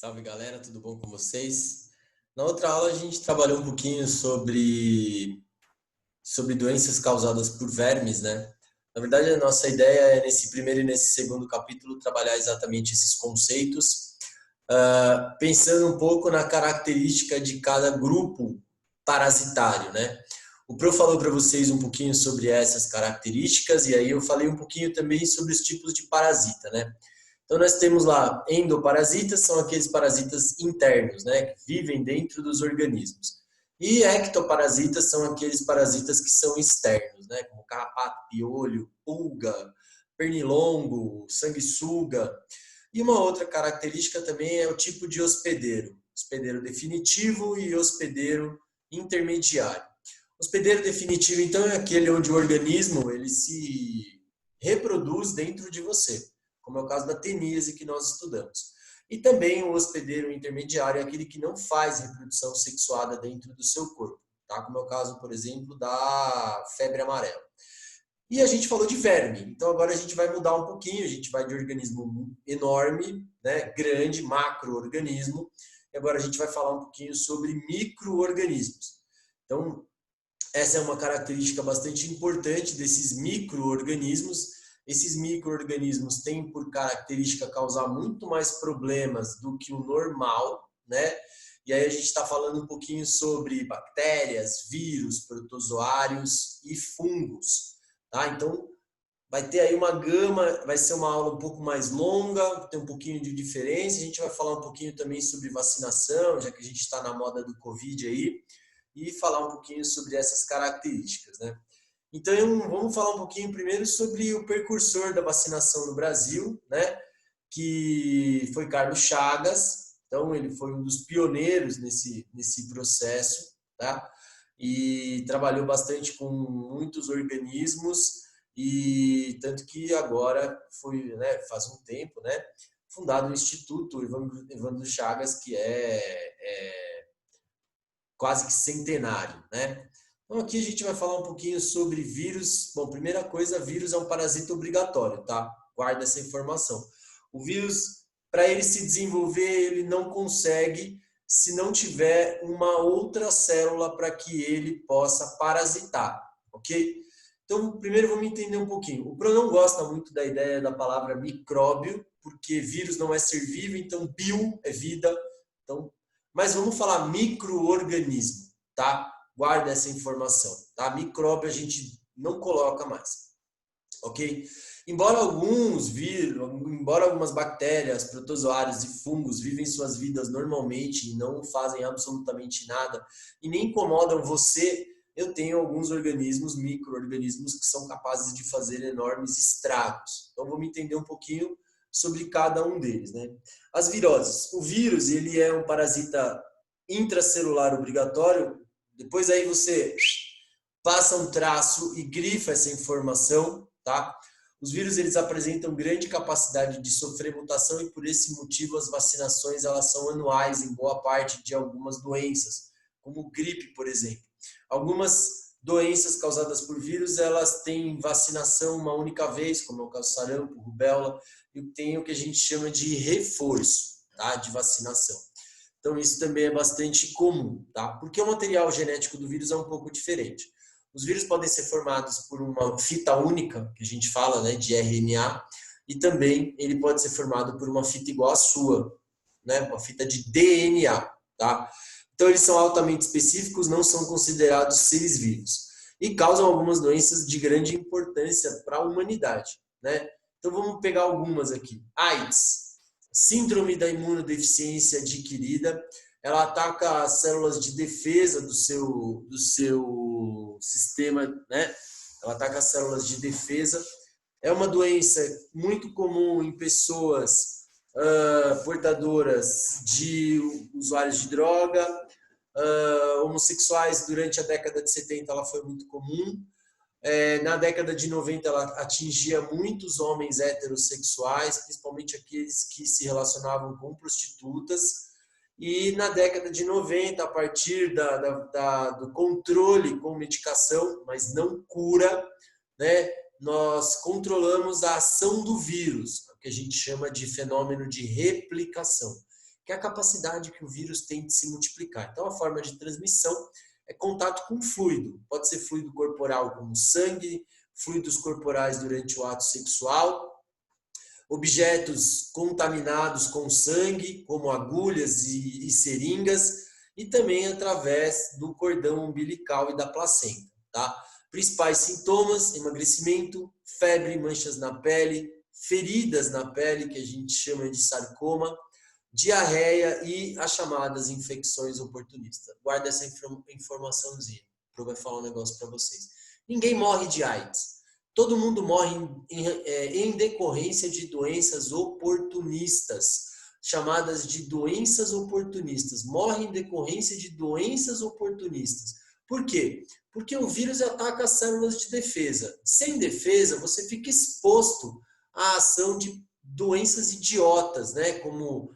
Salve galera, tudo bom com vocês? Na outra aula a gente trabalhou um pouquinho sobre doenças causadas por vermes, né? Na verdade, a nossa ideia é nesse primeiro e nesse segundo capítulo trabalhar exatamente esses conceitos, pensando um pouco na característica de cada grupo parasitário, né? O Pro falou para vocês um pouquinho sobre essas características e aí eu falei um pouquinho também sobre os tipos de parasita, né? Então, nós temos lá endoparasitas, são aqueles parasitas internos, né, que vivem dentro dos organismos. E ectoparasitas são aqueles parasitas que são externos, né, como carrapato, piolho, pulga, pernilongo, sanguessuga. E uma outra característica também é o tipo de hospedeiro, hospedeiro definitivo e hospedeiro intermediário. Hospedeiro definitivo, então, é aquele onde o organismo ele se reproduz dentro de você, como é o caso da teníase que nós estudamos. E também o hospedeiro intermediário é aquele que não faz reprodução sexuada dentro do seu corpo, tá? Como é o caso, por exemplo, da febre amarela. E a gente falou de verme, então agora a gente vai mudar um pouquinho, a gente vai de organismo enorme, né, grande, macro-organismo, e agora a gente vai falar um pouquinho sobre micro-organismos. Então, essa é uma característica bastante importante desses micro-organismos. Esses micro-organismos têm por característica causar muito mais problemas do que o normal, né? E aí a gente está falando um pouquinho sobre bactérias, vírus, protozoários e fungos, tá? Então, vai ter aí uma gama, vai ser uma aula um pouco mais longa, tem um pouquinho de diferença. A gente vai falar um pouquinho também sobre vacinação, já que a gente está na moda do Covid aí, e falar um pouquinho sobre essas características, né? Então, vamos falar um pouquinho primeiro sobre o precursor da vacinação no Brasil, né? Que foi Carlos Chagas. Então, ele foi um dos pioneiros nesse processo, tá? E trabalhou bastante com muitos organismos e tanto que agora foi, né, faz um tempo, né, fundado o Instituto Evandro Chagas, que é quase que centenário, né? Então aqui a gente vai falar um pouquinho sobre vírus. Bom, primeira coisa, vírus é um parasita obrigatório, tá? Guarda essa informação. O vírus, para ele se desenvolver, ele não consegue se não tiver uma outra célula para que ele possa parasitar, ok? Então, primeiro vamos entender um pouquinho. O Pro não gosta muito da ideia da palavra micróbio, porque vírus não é ser vivo, então bio é vida. Então, mas vamos falar micro-organismo, tá? Guarda essa informação, tá? Micróbio a gente não coloca mais, ok? Embora alguns vírus, embora algumas bactérias, protozoários e fungos vivem suas vidas normalmente e não fazem absolutamente nada e nem incomodam você, eu tenho alguns organismos, micro-organismos, que são capazes de fazer enormes estragos. Então vamos entender um pouquinho sobre cada um deles, né? As viroses. O vírus, ele é um parasita intracelular obrigatório. Depois aí você passa um traço e grifa essa informação, tá? Os vírus, eles apresentam grande capacidade de sofrer mutação e por esse motivo as vacinações elas são anuais em boa parte de algumas doenças, como gripe, por exemplo. Algumas doenças causadas por vírus, elas têm vacinação uma única vez, como é o caso do sarampo, rubéola, e tem o que a gente chama de reforço, tá? De vacinação. Então, isso também é bastante comum, tá? Porque o material genético do vírus é um pouco diferente. Os vírus podem ser formados por uma fita única, que a gente fala, né, de RNA, e também ele pode ser formado por uma fita igual à sua, né, uma fita de DNA, tá? Então, eles são altamente específicos, não são considerados seres vivos e causam algumas doenças de grande importância para a humanidade, né? Então, vamos pegar algumas aqui. AIDS, síndrome da imunodeficiência adquirida, ela ataca as células de defesa do seu sistema, né? Ela ataca as células de defesa. É uma doença muito comum em pessoas portadoras de usuários de droga, homossexuais. Durante a década de 70 ela foi muito comum. Na década de 90 ela atingia muitos homens heterossexuais, principalmente aqueles que se relacionavam com prostitutas. E na década de 90, a partir do controle com medicação, mas não cura, né, nós controlamos a ação do vírus, o que a gente chama de fenômeno de replicação. que é a capacidade que o vírus tem de se multiplicar. Então, a forma de transmissão é contato com fluido. Pode ser fluido corporal como sangue, fluidos corporais durante o ato sexual, objetos contaminados com sangue, como agulhas e seringas, e também através do cordão umbilical e da placenta. Tá? Principais sintomas: emagrecimento, febre, manchas na pele, feridas na pele, que a gente chama de sarcoma, diarreia e as chamadas infecções oportunistas. Guarda essa informaçãozinha, eu vou falar um negócio para vocês. Ninguém morre de AIDS. Todo mundo morre em decorrência de doenças oportunistas, chamadas de doenças oportunistas. Morre em decorrência de doenças oportunistas. Por quê? Porque o vírus ataca as células de defesa. Sem defesa, você fica exposto à ação de doenças idiotas, né? Como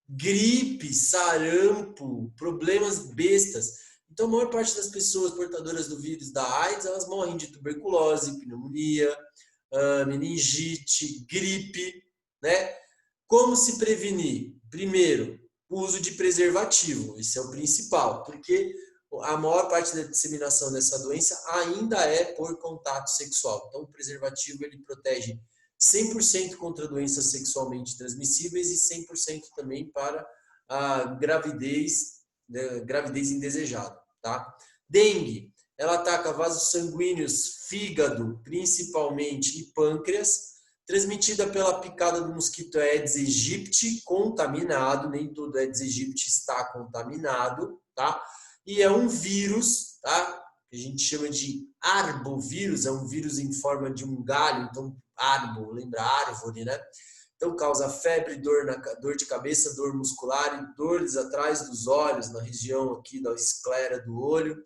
gripe, sarampo, problemas bestas. Então, a maior parte das pessoas portadoras do vírus da AIDS, elas morrem de tuberculose, pneumonia, meningite, gripe, né? Como se prevenir? Primeiro, o uso de preservativo. Esse é o principal, porque a maior parte da disseminação dessa doença ainda é por contato sexual. Então, o preservativo, ele protege 100% contra doenças sexualmente transmissíveis e 100% também para a gravidez indesejada, tá? Dengue, ela ataca vasos sanguíneos, fígado, principalmente, e pâncreas, transmitida pela picada do mosquito Aedes aegypti, contaminado, nem todo Aedes aegypti está contaminado, tá? E é um vírus, tá? Que a gente chama de arbovírus, é um vírus em forma de um galho, então arbo, lembra árvore, né? Então causa febre, dor de cabeça, dor muscular e dores atrás dos olhos, na região aqui da esclera do olho,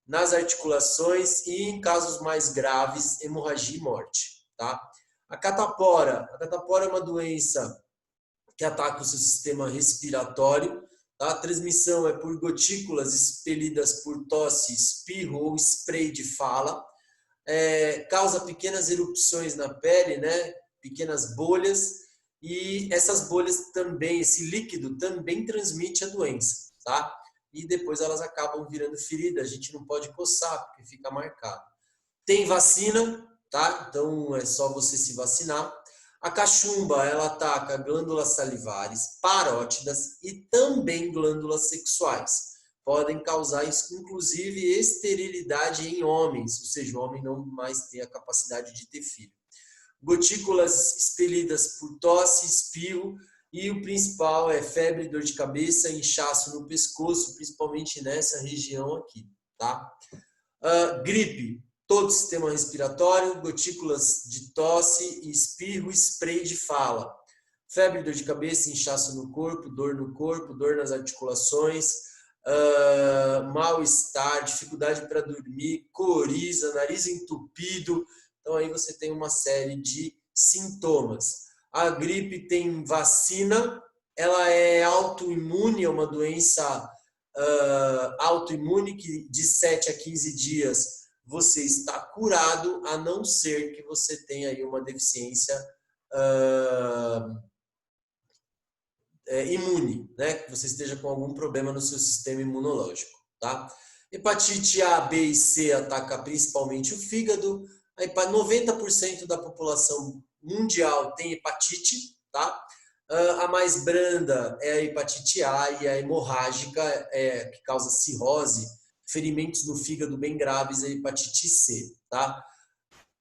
nas articulações e, em casos mais graves, hemorragia e morte, tá? A catapora é uma doença que ataca o seu sistema respiratório. Tá? A transmissão é por gotículas expelidas por tosse, espirro ou spray de fala. Causa pequenas erupções na pele, né? Pequenas bolhas. E essas bolhas também, esse líquido também transmite a doença. Tá? E depois elas acabam virando ferida. A gente não pode coçar, porque fica marcado. Tem vacina, tá? Então é só você se vacinar. A cachumba, ela ataca glândulas salivares, parótidas e também glândulas sexuais. Podem causar, inclusive, esterilidade em homens, ou seja, o homem não mais tem a capacidade de ter filho. Gotículas expelidas por tosse, espirro, e o principal é febre, dor de cabeça, inchaço no pescoço, principalmente nessa região aqui, tá? Gripe, todo o sistema respiratório, gotículas de tosse, espirro, spray de fala. Febre, dor de cabeça, inchaço no corpo, dor nas articulações, mal-estar, dificuldade para dormir, coriza, nariz entupido. Então aí você tem uma série de sintomas. A gripe tem vacina, ela é autoimune, é uma doença autoimune que de 7 a 15 dias você está curado, a não ser que você tenha aí uma deficiência imune, né? Que você esteja com algum problema no seu sistema imunológico, tá? Hepatite A, B e C ataca principalmente o fígado. 90% da população mundial tem hepatite, tá? A mais branda é a hepatite A e a hemorrágica, que causa cirrose, ferimentos no fígado bem graves, a hepatite C, tá?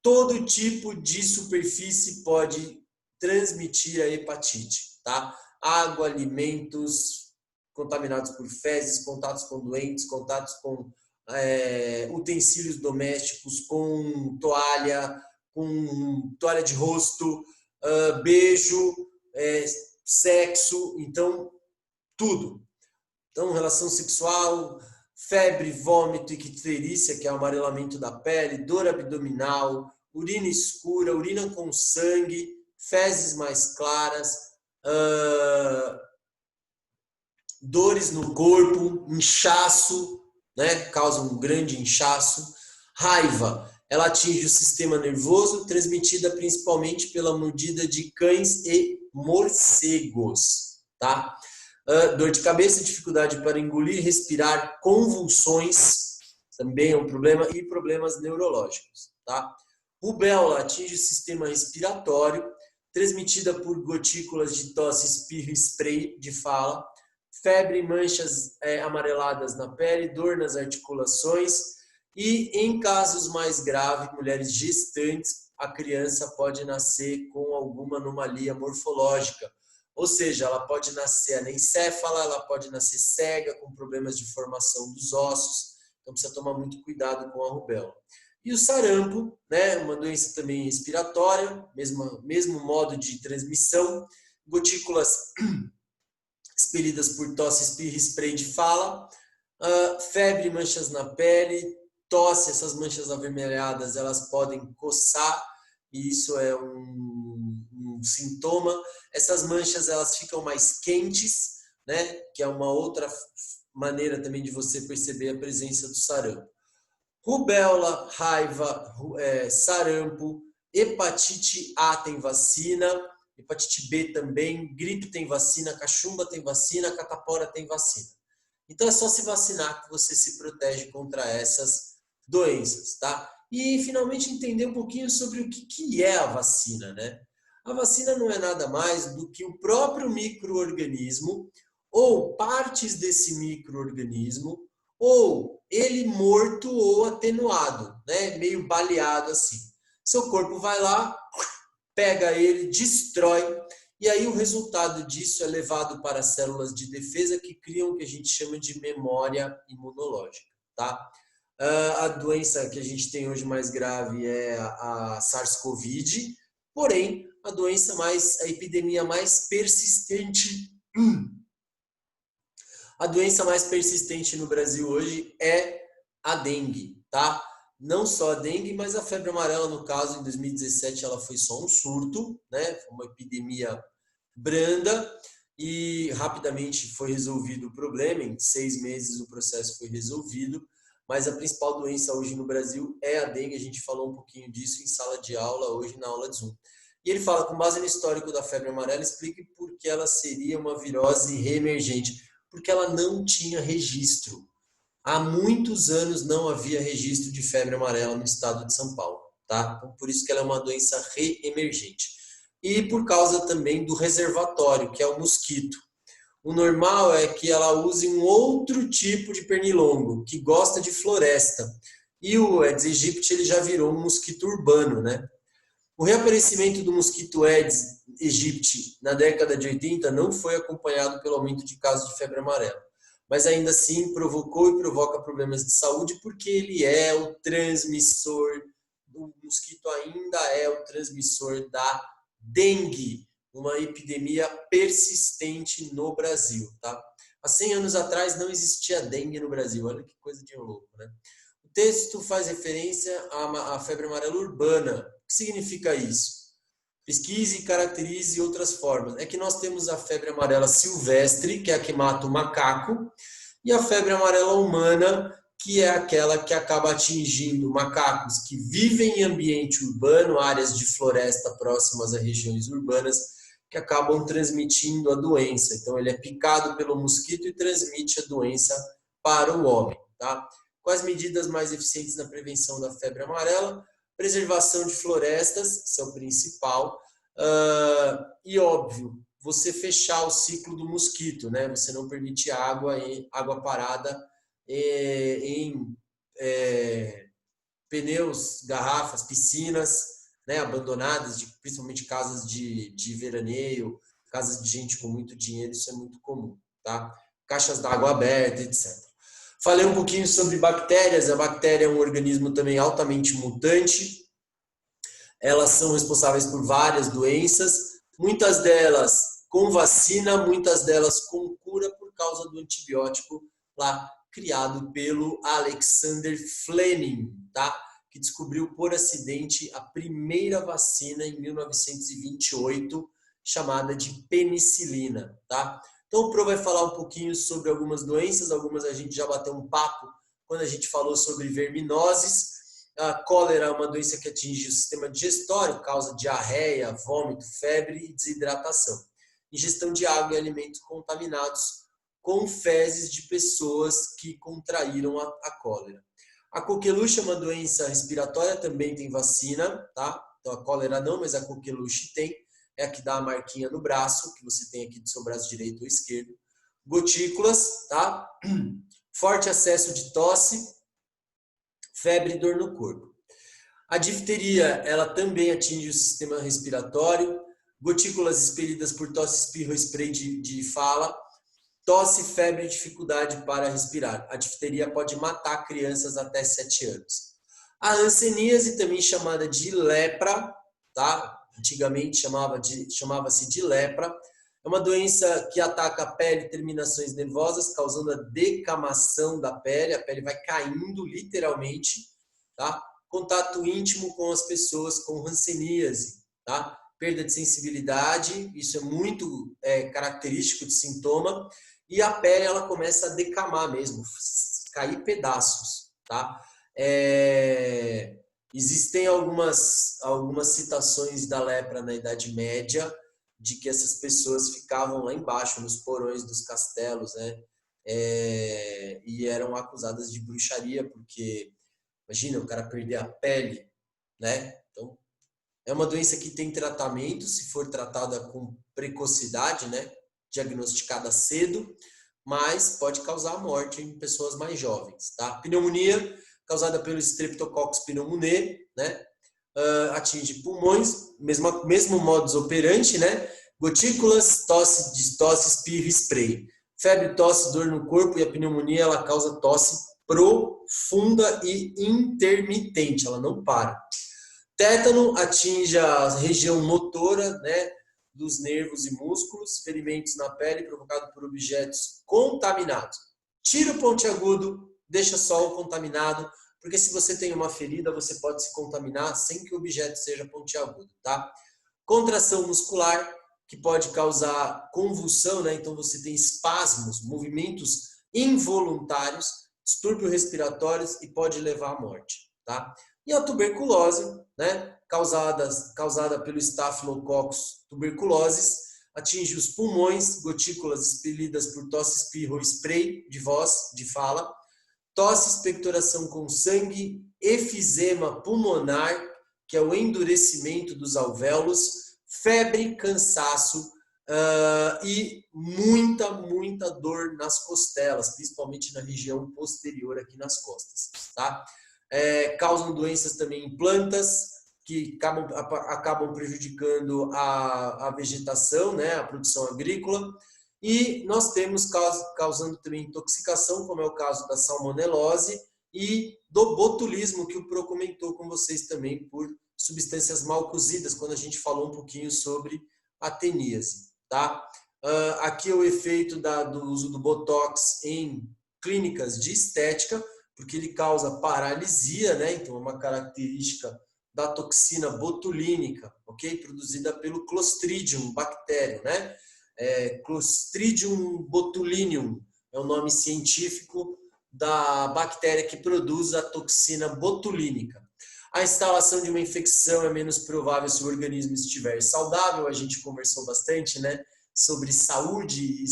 Todo tipo de superfície pode transmitir a hepatite, tá? Água, alimentos contaminados por fezes, contatos com doentes, contatos com utensílios domésticos, com toalha de rosto, beijo, sexo, então tudo. Então, relação sexual, febre, vômito, icterícia, que é o amarelamento da pele, dor abdominal, urina escura, urina com sangue, fezes mais claras, dores no corpo, inchaço, né? Causa um grande inchaço. Raiva, ela atinge o sistema nervoso, transmitida principalmente pela mordida de cães e morcegos, tá? Dor de cabeça, dificuldade para engolir, respirar, convulsões, também é um problema, e problemas neurológicos, tá? Rubéola atinge o sistema respiratório, transmitida por gotículas de tosse, espirro e spray de fala, febre, manchas amareladas na pele, dor nas articulações e, em casos mais graves, mulheres gestantes, a criança pode nascer com alguma anomalia morfológica, ou seja, ela pode nascer anencéfala, ela pode nascer cega, com problemas de formação dos ossos, então precisa tomar muito cuidado com a rubéola. E o sarampo, né, uma doença também respiratória, mesmo modo de transmissão, gotículas expelidas por tosse, espirro e spray de fala, febre, manchas na pele, tosse, essas manchas avermelhadas, elas podem coçar, e isso é um sintoma. Essas manchas, elas ficam mais quentes, né, que é uma outra maneira também de você perceber a presença do sarampo. Rubéola, raiva, sarampo, hepatite A tem vacina, hepatite B também, gripe tem vacina, cachumba tem vacina, catapora tem vacina. Então é só se vacinar que você se protege contra essas doenças, tá? E finalmente entender um pouquinho sobre o que é a vacina, né? A vacina não é nada mais do que o próprio micro-organismo ou partes desse micro-organismo, ou ele morto ou atenuado, né? Meio baleado assim. Seu corpo vai lá, pega ele, destrói, e aí o resultado disso é levado para as células de defesa que criam o que a gente chama de memória imunológica, tá? A doença que a gente tem hoje mais grave é a SARS-CoV, porém, a epidemia mais persistente, a doença mais persistente no Brasil hoje é a dengue, tá? Não só a dengue, mas a febre amarela, no caso, em 2017, ela foi só um surto, né? Foi uma epidemia branda e rapidamente foi resolvido o problema. Em 6 meses o processo foi resolvido, mas a principal doença hoje no Brasil é a dengue. A gente falou um pouquinho disso em sala de aula, hoje na aula de Zoom. E ele fala, com base no histórico da febre amarela, explique por que ela seria uma virose reemergente. Porque ela não tinha registro. Há muitos anos não havia registro de febre amarela no estado de São Paulo, tá? Então, por isso que ela é uma doença reemergente. E por causa também do reservatório, que é o mosquito. O normal é que ela use um outro tipo de pernilongo, que gosta de floresta. E o Aedes aegypti, ele já virou um mosquito urbano, né? O reaparecimento do mosquito Aedes aegypti na década de 80 não foi acompanhado pelo aumento de casos de febre amarela, mas ainda assim provocou e provoca problemas de saúde porque ele é o transmissor, o mosquito ainda é o transmissor da dengue, uma epidemia persistente no Brasil, tá? Há 100 anos atrás não existia dengue no Brasil, olha que coisa de louco, né? O texto faz referência à febre amarela urbana. O que significa isso? Pesquise e caracterize outras formas. É que nós temos a febre amarela silvestre, que é a que mata o macaco, e a febre amarela humana, que é aquela que acaba atingindo macacos que vivem em ambiente urbano, áreas de floresta próximas a regiões urbanas, que acabam transmitindo a doença. Então, ele é picado pelo mosquito e transmite a doença para o homem, tá? Quais medidas mais eficientes na prevenção da febre amarela? Preservação de florestas, isso é o principal. E, óbvio, você fechar o ciclo do mosquito, né? Você não permite água parada em pneus, garrafas, piscinas, né, abandonadas, principalmente casas de veraneio, casas de gente com muito dinheiro, isso é muito comum, tá? Caixas d'água abertas, etc. Falei um pouquinho sobre bactérias. A bactéria é um organismo também altamente mutante. Elas são responsáveis por várias doenças, muitas delas com vacina, muitas delas com cura por causa do antibiótico lá criado pelo Alexander Fleming, tá? Que descobriu por acidente a primeira vacina em 1928, chamada de penicilina, tá? Então o Pro vai falar um pouquinho sobre algumas doenças, algumas a gente já bateu um papo quando a gente falou sobre verminoses. A cólera é uma doença que atinge o sistema digestório, causa diarreia, vômito, febre e desidratação. ingestão de água e alimentos contaminados com fezes de pessoas que contraíram a cólera. A coqueluche é uma doença respiratória, também tem vacina, tá? Então a cólera não, mas a coqueluche tem. É a que dá a marquinha no braço, que você tem aqui do seu braço direito ou esquerdo. Gotículas, tá? Forte acesso de tosse, febre e dor no corpo. A difteria, ela também atinge o sistema respiratório. Gotículas expelidas por tosse, espirro, spray de fala. Tosse, febre e dificuldade para respirar. A difteria pode matar crianças até 7 anos. A hanseníase, também chamada de lepra, tá? Antigamente chamava-se de lepra. É uma doença que ataca a pele e terminações nervosas, causando a decamação da pele. A pele vai caindo literalmente, tá? Contato íntimo com as pessoas com hanseníase, tá? Perda de sensibilidade, isso é muito característico de sintoma. E a pele ela começa a decamar mesmo, cair pedaços, tá? Existem algumas citações da lepra na Idade Média, de que essas pessoas ficavam lá embaixo, nos porões dos castelos, né? E eram acusadas de bruxaria, porque, imagina, o cara perder a pele, né? Então, é uma doença que tem tratamento, se for tratada com precocidade, né? Diagnosticada cedo, mas pode causar a morte em pessoas mais jovens, tá? Pneumonia, causada pelo Streptococcus pneumoniae, né? Atinge pulmões, mesmo modus operandi, né? Gotículas, tosse, espirro, spray. Febre, tosse, dor no corpo, e a pneumonia ela causa tosse profunda e intermitente, ela não para. Tétano atinge a região motora, né, dos nervos e músculos, ferimentos na pele provocados por objetos contaminados. Tiro pontiagudo, deixa só o contaminado, porque se você tem uma ferida, você pode se contaminar sem que o objeto seja pontiagudo, tá? Contração muscular, que pode causar convulsão, né? Então você tem espasmos, movimentos involuntários, distúrbios respiratórios e pode levar à morte, tá? E a tuberculose, né? Causada pelo Staphylococcus tuberculosis, atinge os pulmões, gotículas expelidas por tosse, espirro, spray de voz, de fala, tosse, expectoração com sangue, efizema pulmonar, que é o endurecimento dos alvéolos, febre, cansaço e muita dor nas costelas, principalmente na região posterior aqui nas costas, tá? Causam doenças também em plantas, que acabam prejudicando a vegetação, né, a produção agrícola. E nós temos causando também intoxicação, como é o caso da salmonelose e do botulismo, que o Pro comentou com vocês também, por substâncias mal cozidas, quando a gente falou um pouquinho sobre a teníase, tá? Aqui é o efeito do uso do Botox em clínicas de estética, porque ele causa paralisia, né? Então é uma característica da toxina botulínica, ok? Produzida pelo Clostridium bactéria, né? Clostridium botulinum é o nome científico da bactéria que produz a toxina botulínica. A instalação de uma infecção é menos provável se o organismo estiver saudável. A gente conversou bastante, né, sobre saúde,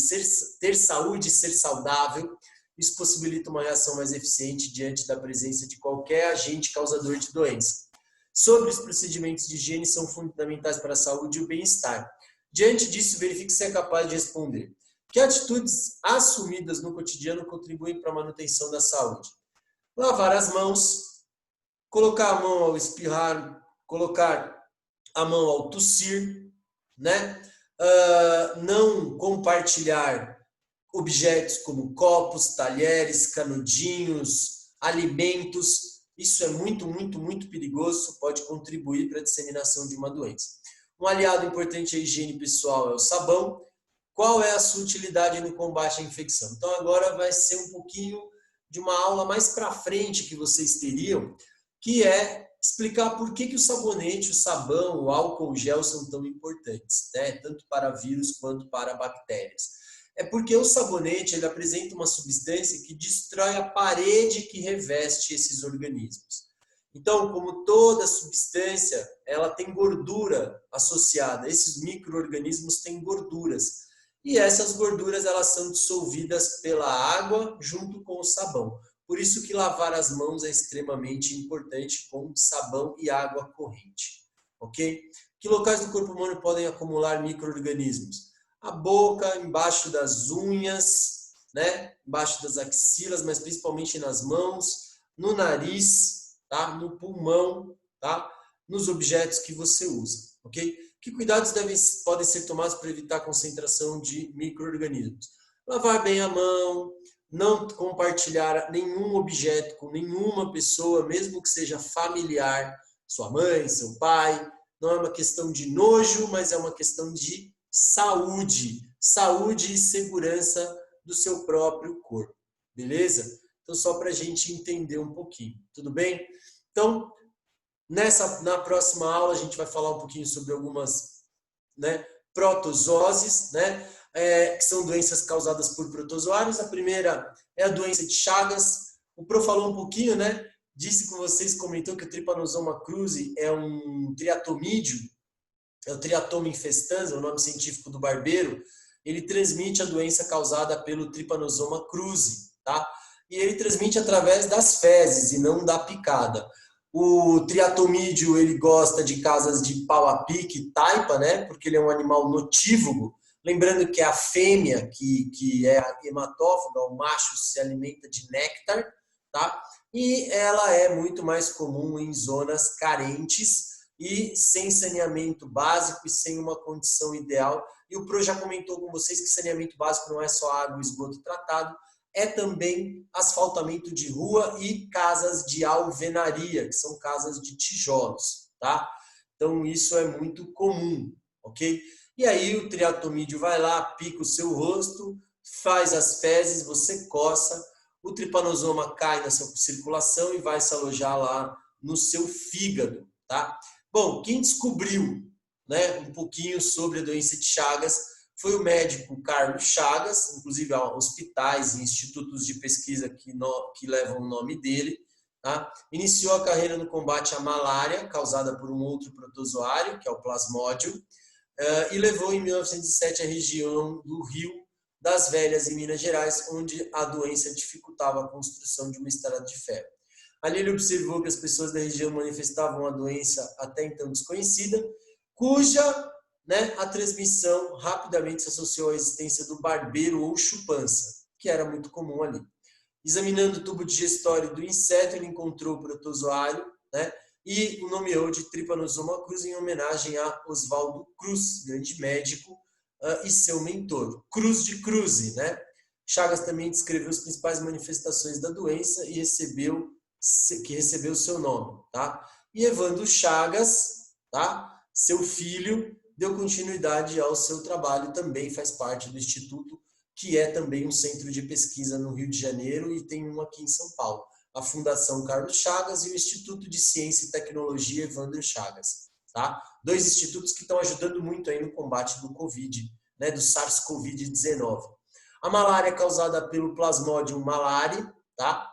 ter saúde e ser saudável. Isso possibilita uma reação mais eficiente diante da presença de qualquer agente causador de doença. Sobre os procedimentos de higiene são fundamentais para a saúde e o bem-estar. Diante disso, verifique se é capaz de responder. Que atitudes assumidas no cotidiano contribuem para a manutenção da saúde? Lavar as mãos, colocar a mão ao espirrar, colocar a mão ao tossir, né? Não compartilhar objetos como copos, talheres, canudinhos, alimentos. Isso é muito perigoso, pode contribuir para a disseminação de uma doença. Um aliado importante à higiene pessoal é o sabão. Qual é a sua utilidade no combate à infecção? Então agora vai ser um pouquinho de uma aula mais para frente que vocês teriam, que é explicar por que o sabonete, o sabão, o álcool gel são tão importantes, né? Tanto para vírus quanto para bactérias. É porque o sabonete ele apresenta uma substância que destrói a parede que reveste esses organismos. Então, como toda substância, ela tem gordura associada. Esses micro-organismos têm gorduras. E essas gorduras elas são dissolvidas pela água junto com o sabão. Por isso que lavar as mãos é extremamente importante com sabão e água corrente. Ok? Que locais do corpo humano podem acumular micro-organismos? A boca, embaixo das unhas, né? Embaixo das axilas, mas principalmente nas mãos, no nariz, tá? No pulmão, tá? Nos objetos que você usa, ok? Que cuidados podem ser tomados para evitar a concentração de micro-organismos? Lavar bem a mão, não compartilhar nenhum objeto com nenhuma pessoa, mesmo que seja familiar, sua mãe, seu pai. Não é uma questão de nojo, mas é uma questão de saúde. Saúde e segurança do seu próprio corpo, beleza? Então, só para a gente entender um pouquinho, tudo bem? Então, na próxima aula, a gente vai falar um pouquinho sobre algumas, né, protozooses, né, que são doenças causadas por protozoários. A primeira é a doença de Chagas. O Pro falou um pouquinho, né? Disse com vocês, comentou que o Trypanosoma cruzi é um triatomídeo, é o Triatoma infestans, é o nome científico do barbeiro. Ele transmite a doença causada pelo Trypanosoma cruzi, tá? E ele transmite através das fezes e não da picada. O triatomídeo, ele gosta de casas de pau a pique, taipa, né? Porque ele é um animal notívago. Lembrando que é a fêmea, que é a hematófaga, o macho se alimenta de néctar, tá? E ela é muito mais comum em zonas carentes e sem saneamento básico e sem uma condição ideal. E o Pro já comentou com vocês que saneamento básico não é só água e esgoto tratado, é também asfaltamento de rua e casas de alvenaria, que são casas de tijolos, tá? Então, isso é muito comum, ok? E aí o triatomídeo vai lá, pica o seu rosto, faz as fezes, você coça, o tripanosoma cai na sua circulação e vai se alojar lá no seu fígado, tá? Bom, quem descobriu, né, um pouquinho sobre a doença de Chagas foi o médico Carlos Chagas, inclusive há hospitais e institutos de pesquisa que levam o nome dele. Tá? Iniciou a carreira no combate à malária, causada por um outro protozoário, que é o Plasmodium, e levou em 1907 a região do Rio das Velhas, em Minas Gerais, onde a doença dificultava a construção de uma estrada de ferro. Ali ele observou que as pessoas da região manifestavam a doença até então desconhecida, cuja, né, a transmissão rapidamente se associou à existência do barbeiro ou chupança, que era muito comum ali. Examinando o tubo digestório do inseto, ele encontrou o protozoário, né, e o nomeou de Trypanosoma cruzi em homenagem a Oswaldo Cruz, grande médico, e seu mentor. Cruz de Cruzi, né? Chagas também descreveu as principais manifestações da doença e recebeu seu nome, tá? E Evandro Chagas, tá? Seu filho, deu continuidade ao seu trabalho, também faz parte do Instituto, que é também um centro de pesquisa no Rio de Janeiro e tem um aqui em São Paulo. A Fundação Carlos Chagas e o Instituto de Ciência e Tecnologia Evandro Chagas, tá? Dois institutos que estão ajudando muito aí no combate do Covid, né, do SARS-CoV-19. A malária é causada pelo Plasmodium malariae, tá?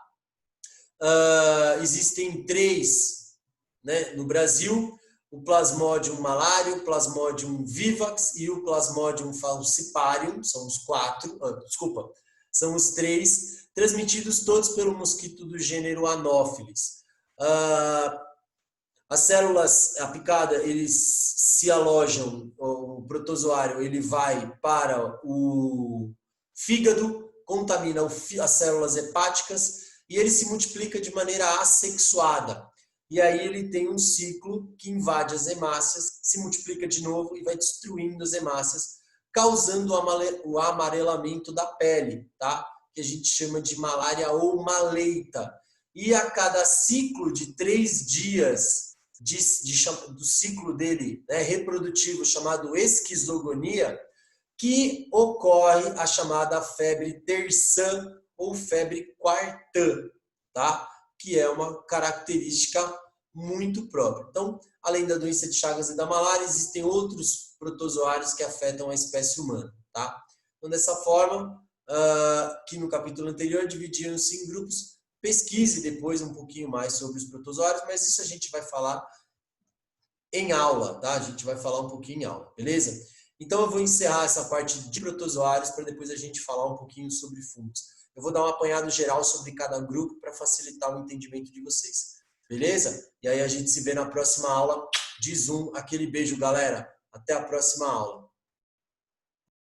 Existem 3, né, no Brasil: o Plasmodium malariae, o Plasmodium vivax e o Plasmodium falciparum. São os 4, são os 3, transmitidos todos pelo mosquito do gênero Anopheles. As células, a picada, eles se alojam, o protozoário ele vai para o fígado, contamina as células hepáticas e ele se multiplica de maneira assexuada. E aí ele tem um ciclo que invade as hemácias, se multiplica de novo e vai destruindo as hemácias, causando o amarelamento da pele, tá? Que a gente chama de malária ou maleita. E a cada ciclo de 3 dias do ciclo dele, né, reprodutivo, chamado esquizogonia, que ocorre a chamada febre terçã ou febre quartã, tá? Que é uma característica muito própria. Então, além da doença de Chagas e da malária, existem outros protozoários que afetam a espécie humana, tá? Então, dessa forma, que no capítulo anterior dividiam-se em grupos, Pesquise depois um pouquinho mais sobre os protozoários, mas isso a gente vai falar em aula, tá? A gente vai falar um pouquinho em aula, beleza? Então eu vou encerrar essa parte de protozoários para depois a gente falar um pouquinho sobre fungos. Eu vou dar um apanhado geral sobre cada grupo para facilitar o entendimento de vocês, beleza? E aí a gente se vê na próxima aula de Zoom. Aquele beijo, galera. Até a próxima aula.